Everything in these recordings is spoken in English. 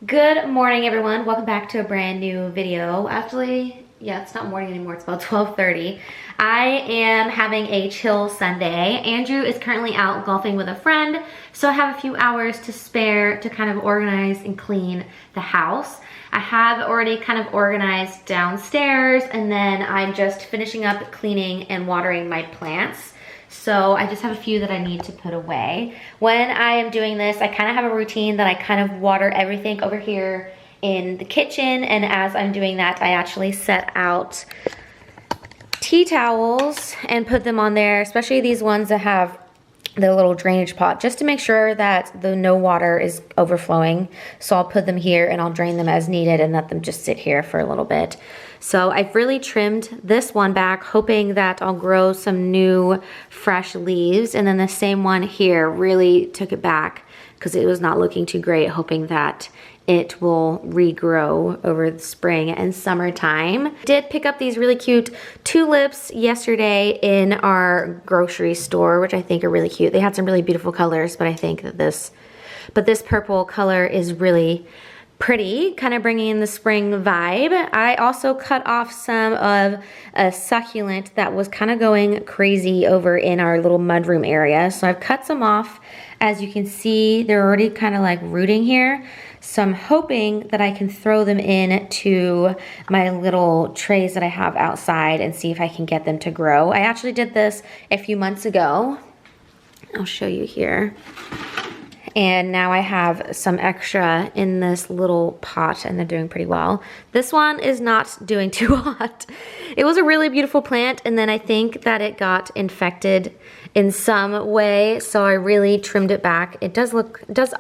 Good morning, everyone. Welcome back to a brand new video. Actually, yeah, it's not morning anymore. It's about 12:30. I am having a chill Sunday. Andrew is currently out golfing with a friend, so I have a few hours to spare to kind of organize and clean the house. I have already kind of organized downstairs, and then I'm just finishing up cleaning and watering my plants. So I just have a few that I need to put away. When I am doing this, I kind of have a routine that I kind of water everything over here in the kitchen. And as I'm doing that, I actually set out tea towels and put them on there, especially these ones that have the little drainage pot, just to make sure that the no water is overflowing. So I'll put them here and I'll drain them as needed and let them just sit here for a little bit. So I've really trimmed this one back, hoping that I'll grow some new fresh leaves. And then the same one here, really took it back because it was not looking too great, hoping that it will regrow over the spring and summertime. Did pick up these really cute tulips yesterday in our grocery store, which I think are really cute. They had some really beautiful colors, but I think that this purple color is really pretty, kind of bringing in the spring vibe. I also cut off some of a succulent that was kind of going crazy over in our little mudroom area. So I've cut some off. As you can see, they're already kind of like rooting here. So I'm hoping that I can throw them in to my little trays that I have outside and see if I can get them to grow. I actually did this a few months ago. I'll show you here. And now I have some extra in this little pot and they're doing pretty well. This one is not doing too hot. It was a really beautiful plant and then I think that it got infected in some way, so I really trimmed it back. It does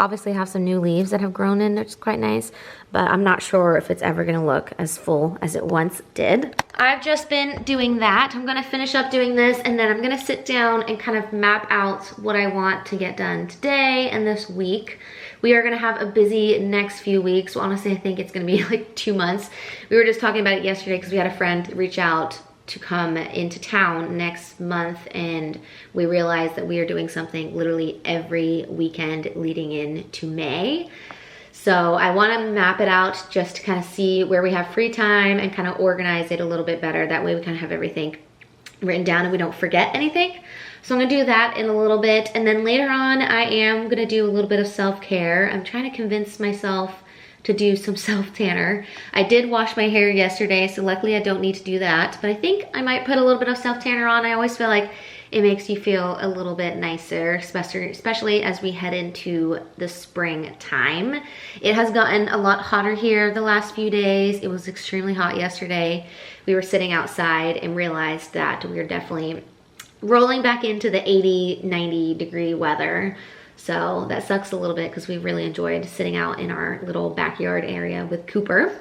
obviously have some new leaves that have grown in, which is quite nice, but I'm not sure if it's ever gonna look as full as it once did. I've just been doing that. I'm gonna finish up doing this and then I'm gonna sit down and kind of map out what I want to get done today and this week. We are gonna have a busy next few weeks. Well, honestly, I think it's gonna be like 2 months. We were just talking about it yesterday because we had a friend reach out to come into town next month and we realized that we are doing something literally every weekend leading into May. So I want to map it out just to kind of see where we have free time and kind of organize it a little bit better. That way we kind of have everything written down and we don't forget anything. So I'm gonna do that in a little bit. And then later on, I am gonna do a little bit of self-care. I'm trying to convince myself to do some self-tanner. I did wash my hair yesterday, so luckily I don't need to do that. But I think I might put a little bit of self-tanner on. I always feel like it makes you feel a little bit nicer, especially as we head into the springtime. It has gotten a lot hotter here the last few days. It was extremely hot yesterday. We were sitting outside and realized that we are definitely rolling back into the 80, 90 degree weather. So that sucks a little bit because we really enjoyed sitting out in our little backyard area with Cooper.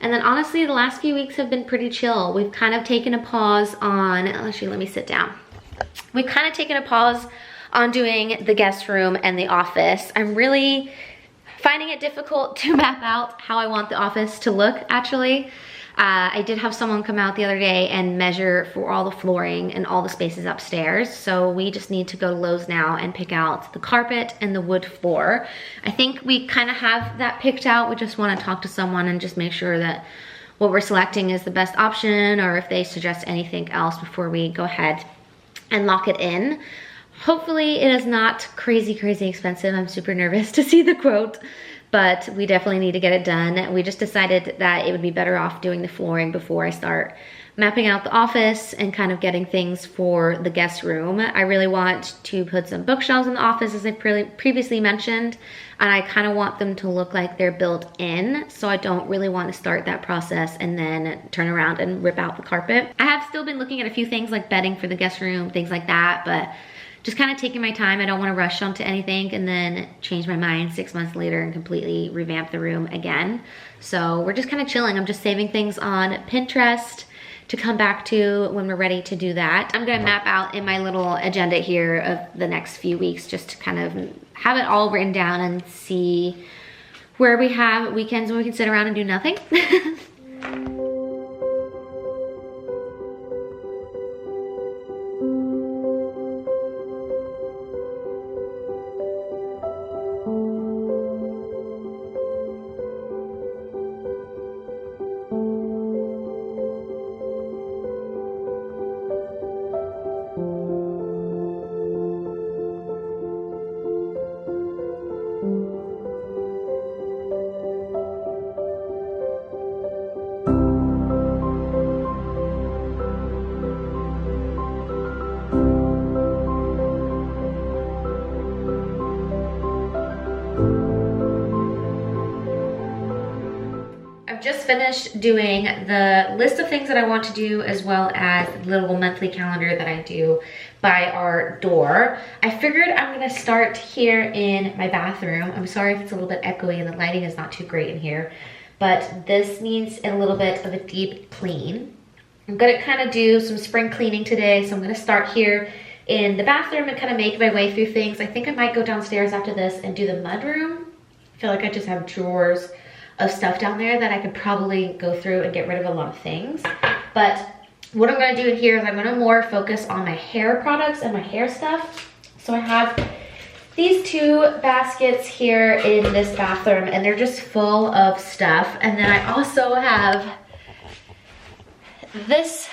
And then honestly, the last few weeks have been pretty chill. We've kind of taken a pause on, actually let me sit down. We've kind of taken a pause on doing the guest room and the office. I'm really finding it difficult to map out how I want the office to look actually. I did have someone come out the other day and measure for all the flooring and all the spaces upstairs. So we just need to go to Lowe's now and pick out the carpet and the wood floor. I think we kind of have that picked out. We just want to talk to someone and just make sure that what we're selecting is the best option or if they suggest anything else before we go ahead and lock it in. Hopefully it is not crazy expensive. I'm super nervous to see the quote, but we definitely need to get it done. We just decided that it would be better off doing the flooring before I start mapping out the office and kind of getting things for the guest room. I really want to put some bookshelves in the office as I previously mentioned, and I kind of want them to look like they're built in, so I don't really want to start that process and then turn around and rip out the carpet. I have still been looking at a few things like bedding for the guest room, things like that, but just kind of taking my time. I don't want to rush onto anything and then change my mind 6 months later and completely revamp the room again. So we're just kind of chilling. I'm just saving things on Pinterest to come back to when we're ready to do that. I'm gonna map out in my little agenda here of the next few weeks just to kind of have it all written down and see where we have weekends when we can sit around and do nothing. I've just finished doing the list of things that I want to do, as well as the little monthly calendar that I do by our door. I figured I'm gonna start here in my bathroom. I'm sorry if it's a little bit echoey and the lighting is not too great in here, but this needs a little bit of a deep clean. I'm gonna kind of do some spring cleaning today, so I'm gonna start here in the bathroom and kind of make my way through things. I think I might go downstairs after this and do the mudroom. I feel like I just have drawers of stuff down there that I could probably go through and get rid of a lot of things. But what I'm gonna do in here is I'm gonna more focus on my hair products and my hair stuff. So I have these two baskets here in this bathroom, and they're just full of stuff. And then I also have this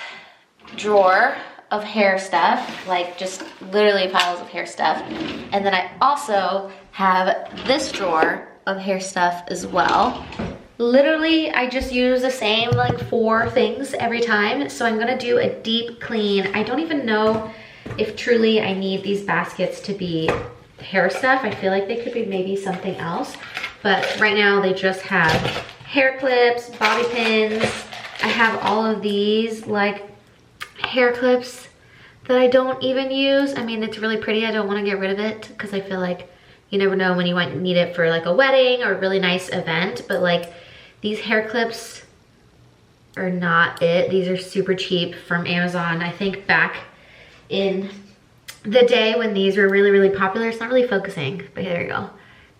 drawer of hair stuff, like just literally piles of hair stuff. And then I also have this drawer of hair stuff as well. Literally, I just use the same like 4 things every time. So I'm gonna do a deep clean. I don't even know if truly I need these baskets to be hair stuff. I feel like they could be maybe something else. But right now they just have hair clips, bobby pins. I have all of these like hair clips that I don't even use. I mean, it's really pretty. I don't want to get rid of it because I feel like you never know when you might need it for like a wedding or a really nice event. But like these hair clips are not it. These are super cheap from Amazon. I think back in the day when these were really, really popular. It's not really focusing, but there you go.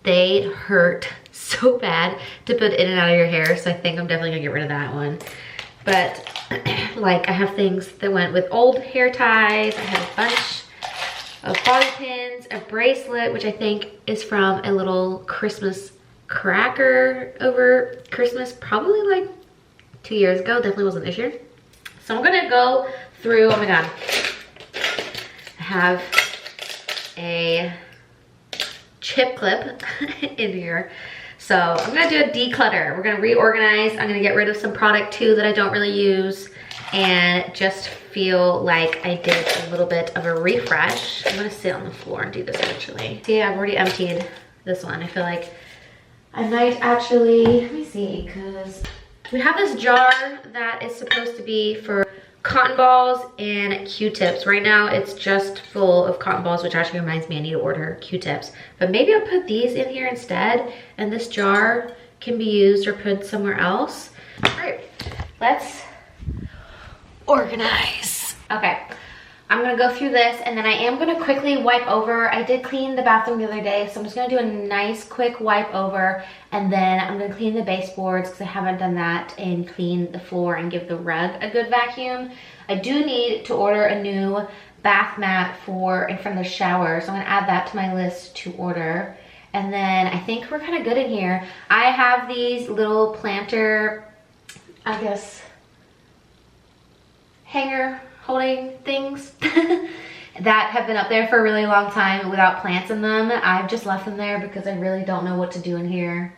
They hurt so bad to put in and out of your hair. So I think I'm definitely gonna get rid of that one. But like I have things that went with old hair ties. I have a bunch of bobby pins, a bracelet, which I think is from a little Christmas cracker over Christmas, probably like 2 years ago. Definitely wasn't this year. So I'm gonna go through, oh my God. I have a chip clip in here. So I'm gonna do a declutter. We're gonna reorganize. I'm gonna get rid of some product too that I don't really use and just feel like I did a little bit of a refresh. I'm gonna sit on the floor and do this actually. See, I've already emptied this one. I feel like I might actually, let me see, because we have this jar that is supposed to be for cotton balls and Q-tips. Right now it's just full of cotton balls, which actually reminds me I need to order Q-tips. But maybe I'll put these in here instead, and this jar can be used or put somewhere else. All right, let's organize. Okay, I'm gonna go through this and then I am gonna quickly wipe over. I did clean the bathroom the other day, so I'm just gonna do a nice quick wipe over, and then I'm gonna clean the baseboards because I haven't done that, and clean the floor and give the rug a good vacuum. I do need to order a new bath mat for in front of the shower, so I'm gonna add that to my list to order. And then I think we're kind of good in here. I have these little planter, I guess, hanger holding things that have been up there for a really long time without plants in them. I've just left them there because I really don't know what to do in here.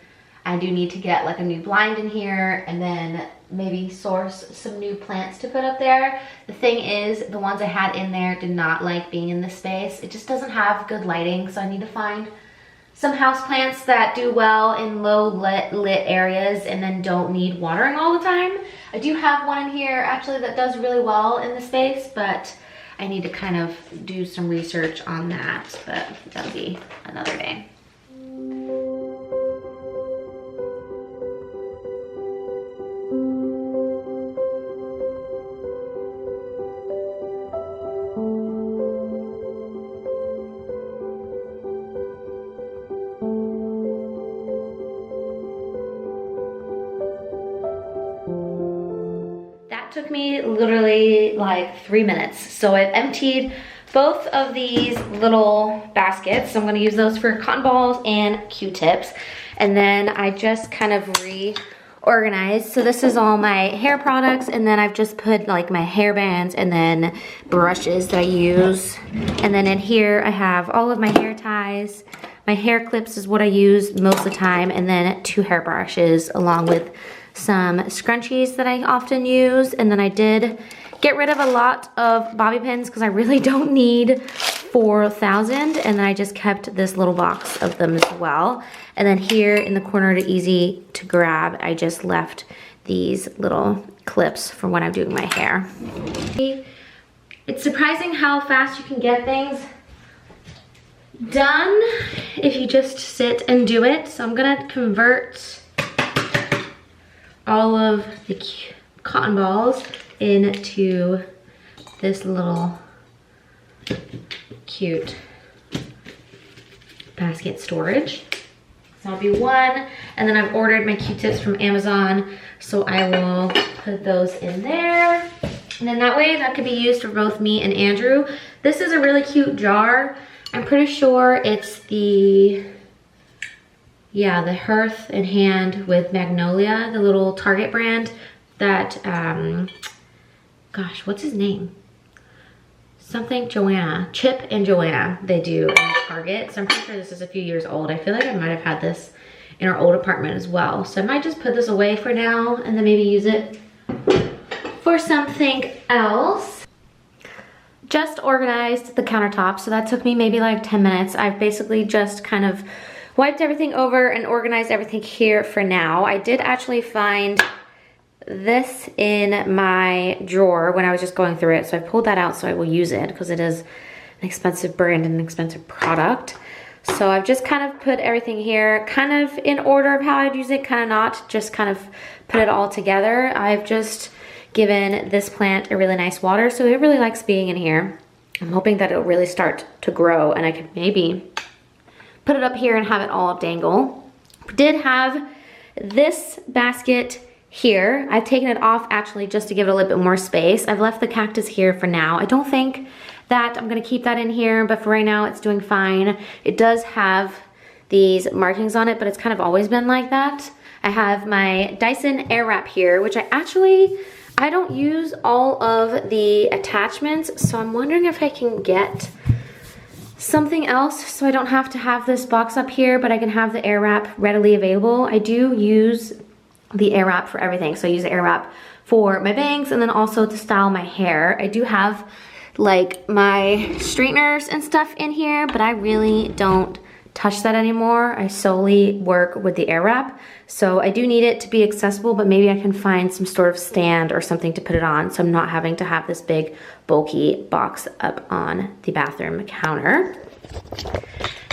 I do need to get like a new blind in here and then maybe source some new plants to put up there. The thing is, the ones I had in there did not like being in this space. It just doesn't have good lighting, so I need to find some house plants that do well in low lit areas and then don't need watering all the time. I do have one in here actually that does really well in the space, but I need to kind of do some research on that, but that'll be another day. Took me literally like 3 minutes. So I've emptied both of these little baskets. So I'm gonna use those for cotton balls and Q-tips. And then I just kind of reorganized. So this is all my hair products, and then I've just put like my hair bands and then brushes that I use. And then in here I have all of my hair ties. My hair clips is what I use most of the time, and then 2 hair brushes along with some scrunchies that I often use. And then I did get rid of a lot of bobby pins because I really don't need 4,000, and then I just kept this little box of them as well. And then here in the corner, to easy to grab. I just left these little clips for when I'm doing my hair. It's surprising how fast you can get things done if you just sit and do it. So I'm gonna convert all of the cotton balls into this little cute basket storage. So that'll be one, and then I've ordered my Q-tips from Amazon, so I will put those in there. And then that way that could be used for both me and Andrew. This is a really cute jar. I'm pretty sure it's the Hearth and Hand with Magnolia, the little Target brand that, gosh, what's his name? Something Joanna, Chip and Joanna, they do in Target. So I'm pretty sure this is a few years old. I feel like I might have had this in our old apartment as well. So I might just put this away for now and then maybe use it for something else. Just organized the countertop, so that took me maybe like 10 minutes. I've basically just kind of wiped everything over and organized everything here for now. I did actually find this in my drawer when I was just going through it, so I pulled that out so I will use it because it is an expensive brand and an expensive product. So I've just kind of put everything here kind of in order of how I'd use it, kind of not, just kind of put it all together. I've just given this plant a really nice water, so it really likes being in here. I'm hoping that it'll really start to grow and I could maybe put it up here and have it all dangle. Did have this basket here. I've taken it off actually just to give it a little bit more space. I've left the cactus here for now. I don't think that I'm gonna keep that in here, but for right now it's doing fine. It does have these markings on it, but it's kind of always been like that. I have my Dyson Airwrap here, which I don't use all of the attachments, so I'm wondering if I can get something else so I don't have to have this box up here, but I can have the Airwrap readily available. I do use the Airwrap for everything. So I use the Airwrap for my bangs and then also to style my hair. I do have like my straighteners and stuff in here, but I really don't touch that anymore. I solely work with the Airwrap. So I do need it to be accessible, but maybe I can find some sort of stand or something to put it on so I'm not having to have this big bulky box up on the bathroom counter.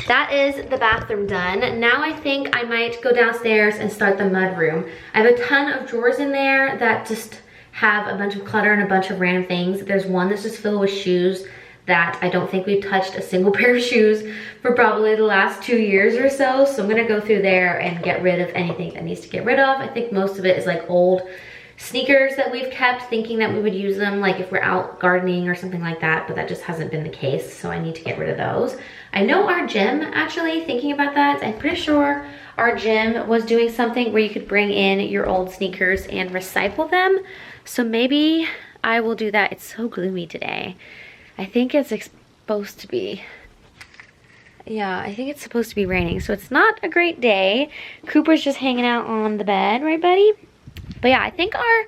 That is the bathroom done. Now I think I might go downstairs and start the mudroom. I have a ton of drawers in there that just have a bunch of clutter and a bunch of random things. There's one that's just filled with shoes that I don't think we've touched a single pair of shoes for probably the last 2 years or so. So I'm gonna go through there and get rid of anything that needs to get rid of. I think most of it is like old sneakers that we've kept thinking that we would use them like if we're out gardening or something like that, but that just hasn't been the case, so I need to get rid of those. I know our gym, actually, thinking about that, I'm pretty sure our gym was doing something where you could bring in your old sneakers and recycle them, so maybe I will do that. It's so gloomy today. I think it's supposed to be, yeah, I think it's supposed to be raining, so it's not a great day. Cooper's just hanging out on the bed, right, buddy? But yeah, I think our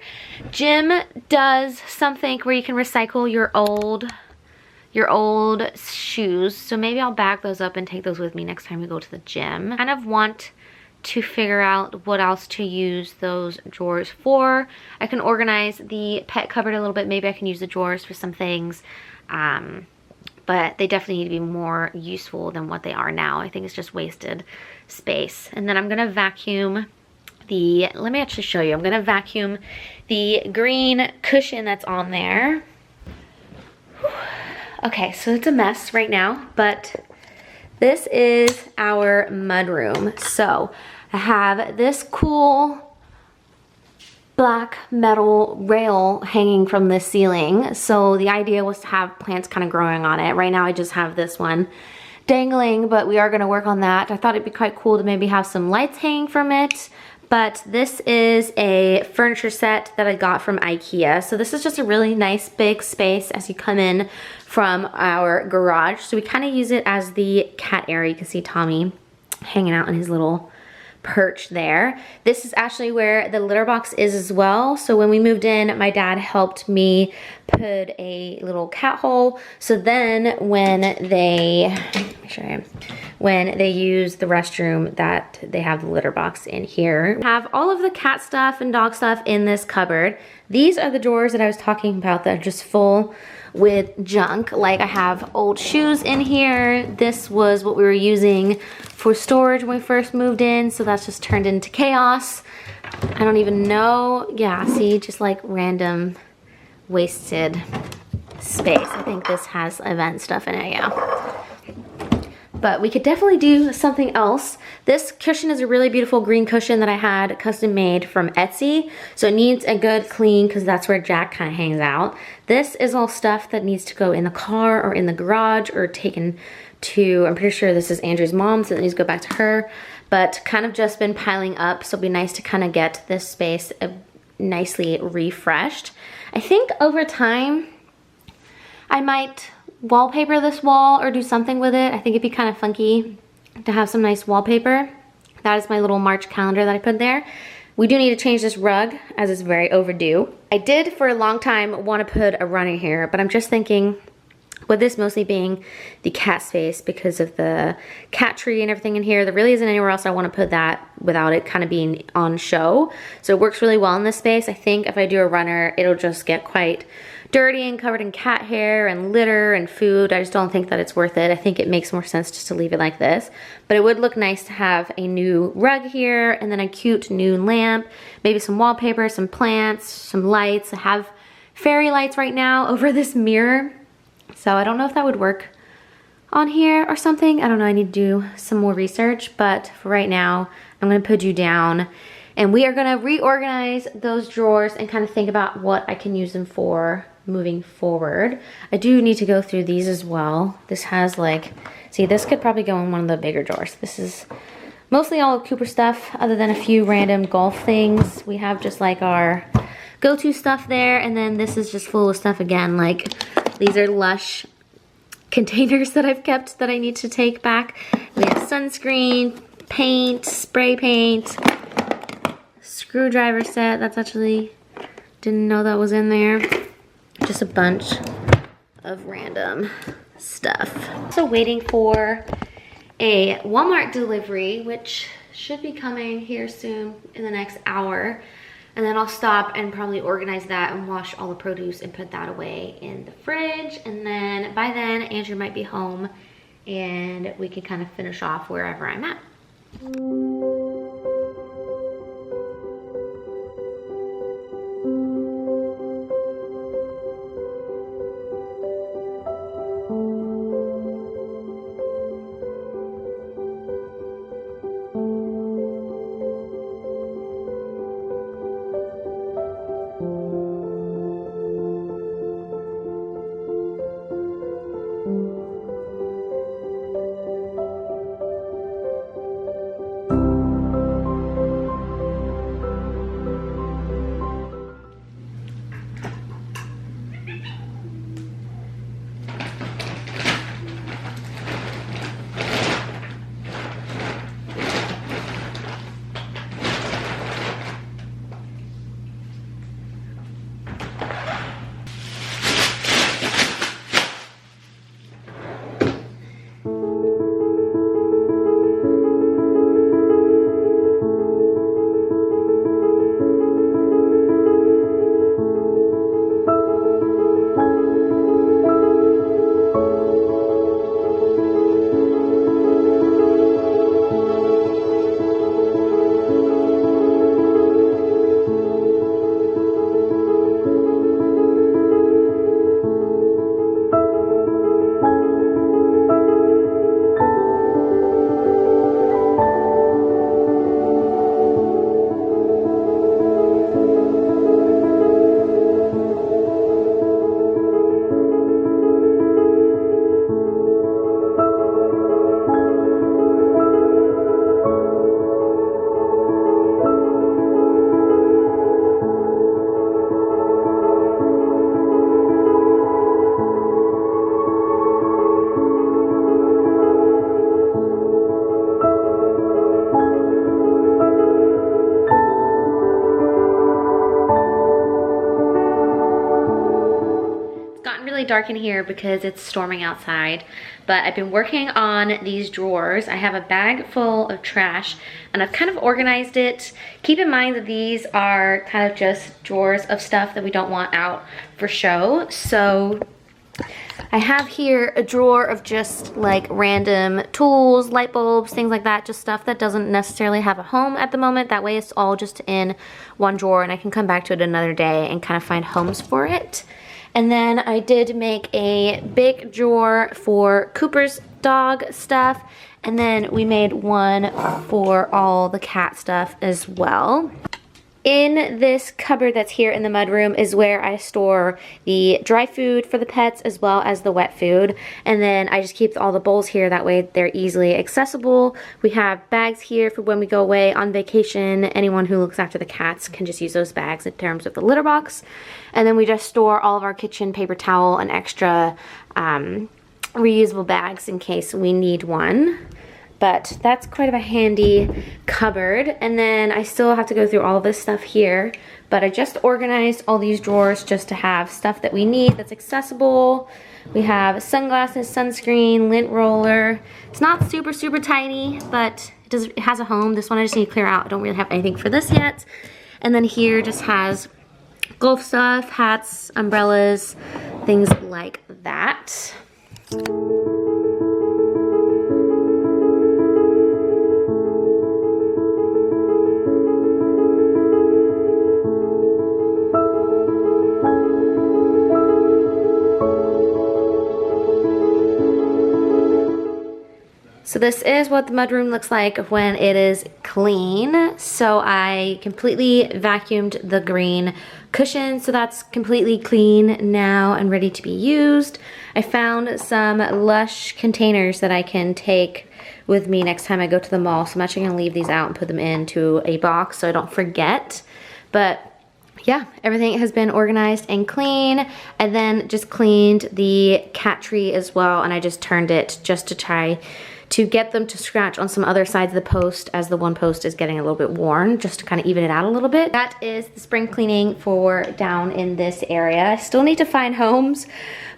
gym does something where you can recycle your old shoes. So maybe I'll bag those up and take those with me next time we go to the gym. I kind of want to figure out what else to use those drawers for. I can organize the pet cupboard a little bit. Maybe I can use the drawers for some things. But they definitely need to be more useful than what they are now. I think it's just wasted space. And then I'm gonna vacuum let me actually show you. I'm gonna vacuum the green cushion that's on there. Whew. Okay, so it's a mess right now, but this is our mudroom. So I have this cool black metal rail hanging from the ceiling. So the idea was to have plants kind of growing on it. Right now I just have this one dangling, but we are gonna work on that. I thought it'd be quite cool to maybe have some lights hanging from it. But this is a furniture set that I got from IKEA. So this is just a really nice big space as you come in from our garage. So we kind of use it as the cat area. You can see Tommy hanging out in his little perch there. This is actually where the litter box is as well. So when we moved in, my dad helped me put a little cat hole. So then when they, when they use the restroom, that they have the litter box in here. Have all of the cat stuff and dog stuff in this cupboard. These are the drawers that I was talking about that are just full with junk. Like I have old shoes in here. This was what we were using for storage when we first moved in, so that's just turned into chaos. I don't even know. Yeah, see, just like random wasted space. I think this has event stuff in it, yeah. But we could definitely do something else. This cushion is a really beautiful green cushion that I had custom made from Etsy. So it needs a good clean because that's where Jack kind of hangs out. This is all stuff that needs to go in the car or in the garage or taken to, I'm pretty sure this is Andrew's mom, so it needs to go back to her. But kind of just been piling up, so it'll be nice to kind of get this space nicely refreshed. I think over time, I might wallpaper this wall or do something with it. I think it'd be kind of funky to have some nice wallpaper. That is my little March calendar that I put there. We do need to change this rug as it's very overdue. I did for a long time want to put a runner here, but I'm just thinking with this mostly being the cat space because of the cat tree and everything in here, there really isn't anywhere else I want to put that without it kind of being on show. So it works really well in this space. I think if I do a runner, it'll just get quite dirty and covered in cat hair and litter and food. I just don't think that it's worth it. I think it makes more sense just to leave it like this. But it would look nice to have a new rug here and then a cute new lamp, maybe some wallpaper, some plants, some lights. I have fairy lights right now over this mirror. So I don't know if that would work on here or something. I don't know, I need to do some more research, but for right now, I'm gonna put you down and we are gonna reorganize those drawers and kind of think about what I can use them for moving forward. I do need to go through these as well. This has like, see, this could probably go in one of the bigger drawers. This is mostly all of Cooper stuff other than a few random golf things. We have just like our go-to stuff there, and then this is just full of stuff again. Like these are Lush containers that I've kept that I need to take back. We have sunscreen, paint, spray paint, screwdriver set. That's actually, didn't know that was in there. Just a bunch of random stuff. So waiting for a Walmart delivery, which should be coming here soon in the next hour. And then I'll stop and probably organize that and wash all the produce and put that away in the fridge. And then by then, Andrew might be home and we can kind of finish off wherever I'm at. dark in here because it's storming outside, but I've been working on these drawers. I have a bag full of trash and I've kind of organized it. Keep in mind that these are kind of just drawers of stuff that we don't want out for show. So I have here a drawer of just like random tools, light bulbs, things like that, just stuff that doesn't necessarily have a home at the moment. That way it's all just in one drawer and I can come back to it another day and kind of find homes for it. And then I did make a big drawer for Cooper's dog stuff, and then we made one for all the cat stuff as well. In this cupboard that's here in the mudroom is where I store the dry food for the pets as well as the wet food. And then I just keep all the bowls here, that way they're easily accessible. We have bags here for when we go away on vacation. Anyone who looks after the cats can just use those bags in terms of the litter box. And then we just store all of our kitchen paper towel and extra reusable bags in case we need one. But that's quite of a handy cupboard. And then I still have to go through all of this stuff here, but I just organized all these drawers just to have stuff that we need that's accessible. We have sunglasses, sunscreen, lint roller. It's not super, super tiny, but it has a home. This one I just need to clear out. I don't really have anything for this yet. And then here just has golf stuff, hats, umbrellas, things like that. So this is what the mudroom looks like when it is clean. So I completely vacuumed the green cushion, so that's completely clean now and ready to be used. I found some Lush containers that I can take with me next time I go to the mall. So I'm actually gonna leave these out and put them into a box so I don't forget. But yeah, everything has been organized and clean. And then just cleaned the cat tree as well, and I just turned it just to try to get them to scratch on some other sides of the post, as the one post is getting a little bit worn, just to kind of even it out a little bit. That is the spring cleaning for down in this area. I still need to find homes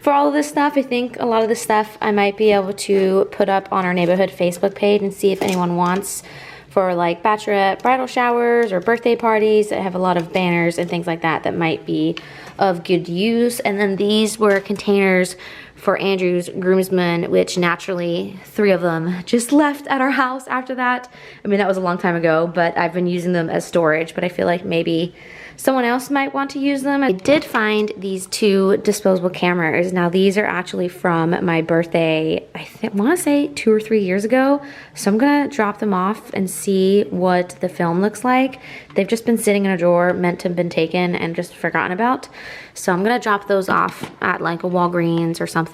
for all of this stuff. I think a lot of this stuff I might be able to put up on our neighborhood Facebook page and see if anyone wants for like bachelorette bridal showers or birthday parties. I have a lot of banners and things like that that might be of good use. And then these were containers for Andrew's groomsmen, which naturally 3 of them just left at our house after that. I mean, that was a long time ago, but I've been using them as storage, but I feel like maybe someone else might want to use them. I did find these 2 disposable cameras. Now these are actually from my birthday, I want to say 2 or 3 years ago. So I'm gonna drop them off and see what the film looks like. They've just been sitting in a drawer, meant to have been taken and just forgotten about. So I'm gonna drop those off at like a Walgreens or something.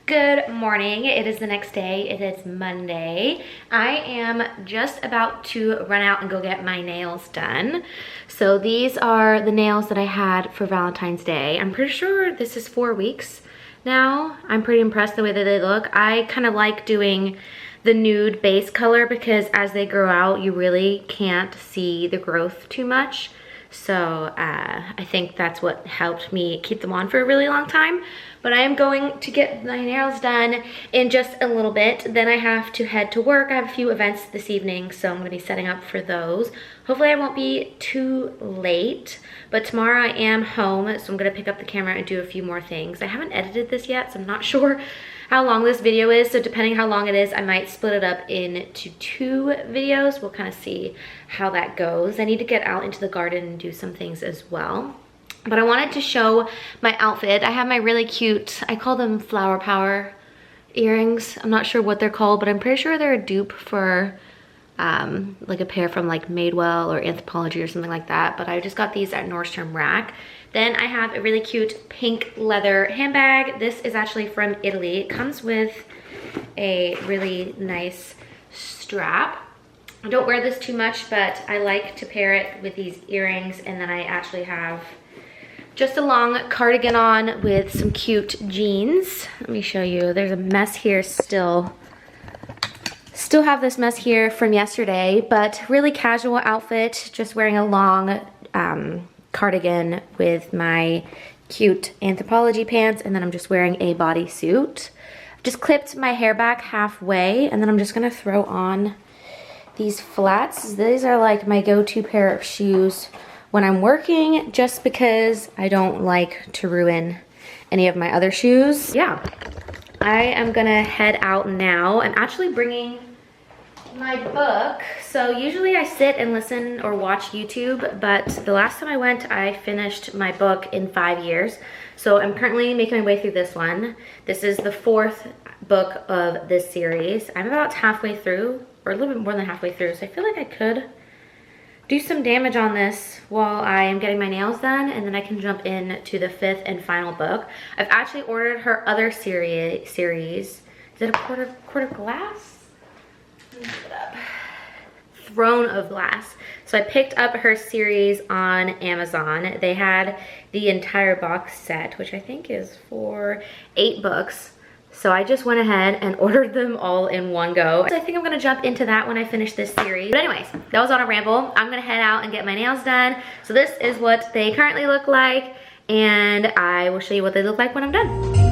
Good morning. It is the next day. It is Monday. I am just about to run out and go get my nails done. So these are the nails that I had for Valentine's Day. I'm pretty sure this is 4 weeks now. I'm pretty impressed the way that they look. I kind of like doing the nude base color because as they grow out, you really can't see the growth too much. So I think that's what helped me keep them on for a really long time. But I am going to get my nails done in just a little bit. Then I have to head to work. I have a few events this evening, so I'm gonna be setting up for those. Hopefully I won't be too late, but tomorrow I am home, so I'm gonna pick up the camera and do a few more things. I haven't edited this yet, so I'm not sure how long this video is, so depending how long it is, I might split it up into 2 videos. We'll kind of see how that goes. I need to get out into the garden and do some things as well. But I wanted to show my outfit. I have my really cute, I call them Flower Power earrings. I'm not sure what they're called, but I'm pretty sure they're a dupe for like a pair from like Madewell or Anthropologie or something like that. But I just got these at Nordstrom Rack. Then I have a really cute pink leather handbag. This is actually from Italy. It comes with a really nice strap. I don't wear this too much, but I like to pair it with these earrings. And then I actually have just a long cardigan on with some cute jeans. Let me show you. There's a mess here still. Still have this mess here from yesterday, but really casual outfit. Just wearing a long cardigan with my cute Anthropologie pants, and then I'm just wearing a bodysuit. Just clipped my hair back halfway, and then I'm just gonna throw on these flats. These are like my go-to pair of shoes when I'm working, just because I don't like to ruin any of my other shoes. Yeah, I am gonna head out now. I'm actually bringing my book. So usually I sit and listen or watch YouTube, but the last time I went, I finished my book in 5 years. So I'm currently making my way through this one. This is the 4th book of this series. I'm about halfway through, or a little bit more than halfway through, so I feel like I could do some damage on this while I am getting my nails done, and then I can jump in to the 5th and final book. I've actually ordered her other series. Is it a Court of Glass? Let me look it up. Throne of Glass. So I picked up her series on Amazon. They had the entire box set, which I think is for 8 books. So I just went ahead and ordered them all in one go. So I think I'm gonna jump into that when I finish this series. But anyways, that was on a ramble. I'm gonna head out and get my nails done. So this is what they currently look like, and I will show you what they look like when I'm done.